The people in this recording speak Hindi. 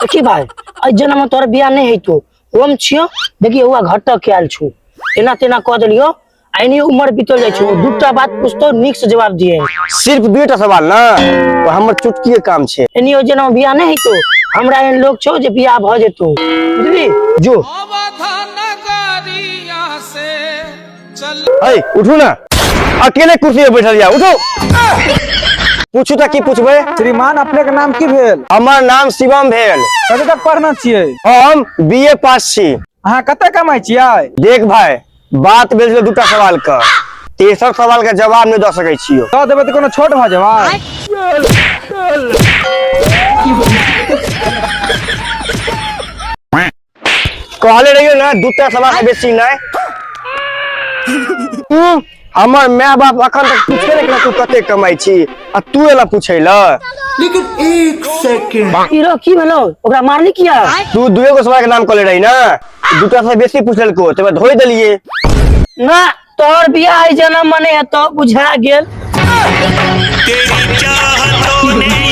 देखी भाई आज जन्म में तोर बियाह नहीं है तो हम छियो देखी हुआ घटक के आल छु एना तेना कह देलियो आइनी उम्र बीतल जाय छु दूटा बात पूछतो निक से जवाब दिए सिर्फ दुटा सवाल ना वो हमर चुटकी के काम छे एनी ओ जन्म बियाह नहीं है तो हमरा एहन लोग छो जे बियाह भ जेतो बुझली जो ए उठू ना अकेले कुर्सी पे बैठल जा उठो पूछू त की पूछबे श्रीमान अपने के नाम की भेल हमर नाम शिवम भेल कते तक पढ़ना छियै हम बीए पास छी अहाँ कते कमाई छियै देख भाई बात भेल छलै दूटा सवाल का तेसर सवाल का जवाब नहीं द सकै छियो दऽ देबै त कोनो छोट भ जेबै कहले रहियो ना दूटा सवाल से बेसी नहीं हमर माय बाप अखन तक पूछे नहीं कि तू कते कमाई छी आ तू एला पूछे ला लेकिन एक सेकंड हीरो की भेलो ओकरा मारनी किया तू दुए गो सवाल के नाम कहले रही ना दूटा से बेसी पूछलको तबे धोइ देलिए ना तोर बियाह जन्म मने है तो बुझा गेल तेरी चाहतों ने